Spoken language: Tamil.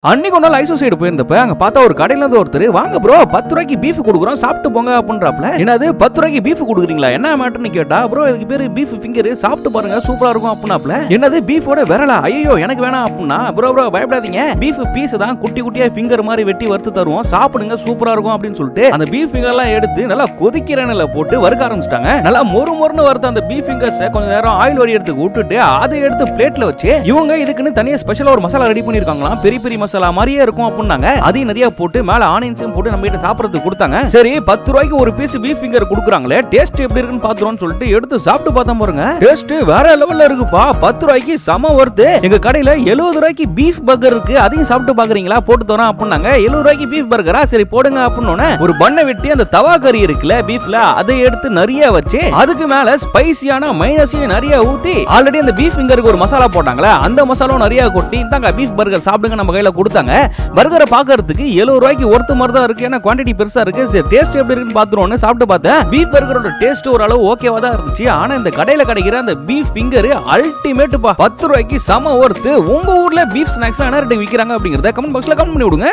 அன்னைக்கு ஒரு நாள் ஐசோசைடு போயிருந்தப்ப அங்க பார்த்தா ஒரு கடையில இருந்து ஒருத்தர் வாங்க ப்ரோ 10 ரூபாய்க்கு பீஃப் கொடுக்குறோம் சாப்பிட்டு போங்க அப்படின்றாப்ல. என்னது 10 ரூபாய்க்கு பீஃப் கொடுக்குறீங்களா என்ன மேட்டர்னு கேட்டா ப்ரோ இதுக்கு பேரு பீஃப் ஃபிங்கர் சாப்பிட்டு பாருங்க சூப்பரா இருக்கும் அப்படின்னாப்ல. என்னது பீஃபோட விரலா ஐயோ எனக்கு வேணாம் அப்படின்னா ப்ரோ பயப்படாதீங்க பீஃப் பீஸ் தான் குட்டி குட்டியா ஃபிங்கர் மாதிரி வெட்டி வறுத்து தருவோம் சாப்பிடுங்க சூப்பரா இருக்கும் அப்படின்னு சொல்லிட்டு அந்த பீஃப் ஃபிங்கர் எல்லாம் எடுத்து நல்லா கொதிக்கிற எண்ணெயில போட்டு வறுக்க ஆரம்பிச்சிட்டாங்க. நல்லா மொறுன்னு வறுத்த அந்த பீஃப் ஃபிங்கர்ஸ் கொஞ்ச நேரம் ஆயில் வடி எடுத்து விட்டுட்டு அதை எடுத்து பிளேட்ல வச்சு இவங்க இதுக்குன்னு தனியா ஸ்பெஷலா ஒரு மசாலா ரெடி பண்ணிருக்காங்களாம். பெரிய பெரிய மசாலா மாதிரியே இருக்கும் அப்படின்னாங்க. அதையும் நிறைய போட்டு மேல ஆனியன்ஸையும் போட்டு நம்ம கிட்ட சாப்பிடறதுக்கு கொடுத்தாங்க. சரி 10 ரூபாய்க்கு ஒரு பீஸ் பீஃப் ஃபிங்கர் கொடுக்குறாங்களே டேஸ்ட் எப்படி இருக்குன்னு பாத்துறோம்னு சொல்லிட்டு எடுத்து சாப்பிட்டு பார்த்தோம் பாருங்க. டேஸ்ட் வேற லெவல்ல இருக்குப்பா. 10 ரூபாய்க்கு சம வருது. எங்க கடையில 70 ரூபாய்க்கு பீஃப் பர்கர் இருக்கு அதையும் சாப்பிட்டு பாக்குறீங்களா போட்டு தரோம் அப்படின்னாங்க. 70 ரூபாய்க்கு பீஃப் பர்கரா சரி போடுங்க அப்படின்னு ஒரு பண்ணை வெட்டி அந்த தவா கறி இருக்குல்ல பீஃப்ல அதை எடுத்து நிறைய வச்சு அதுக்கு மேல ஸ்பைசியான மைனஸையும் நிறைய ஊத்தி ஆல்ரெடி அந்த பீஃப் ஃபிங்கருக்கு ஒரு மசாலா போட்டாங்களா அந்த மசாலாவும் நிறைய கொட்டி இந்தாங்க பீஃப் பர்கர் சாப்பிடுங்க நம்ம கையில கொடுத்தாங்க. பர்கரை பாக்குறதுக்கு 70 ரூபாய்க்கு ஒருத்த மாதிரி தான் இருக்கு ஏன்னா குவாண்டிட்டி பெருசா இருக்கு. சரி டேஸ்ட் எப்படி இருக்குன்னு பாத்துறோம்னு சாப்பிட்டு பார்த்தேன். பீஃப் பர்கரோட டேஸ்ட் ஓரளவு ஓகேவா தான் இருந்துச்சு. ஆனா இந்த கடையில கிடைக்கிற அந்த பீஃப் ஃபிங்கர் அல்டிமேட்டுப்பா. 10 ரூபாய்க்கு சம ஒர்த்து. உங்க ஊர்ல பீஃப் ஸ்நாக்ஸ் என்ன ரேட் விக்கிறாங்க அப்படிங்கறத கமெண்ட் பாக்ஸ்ல கமெண்ட் பண்ணி விடுங்க.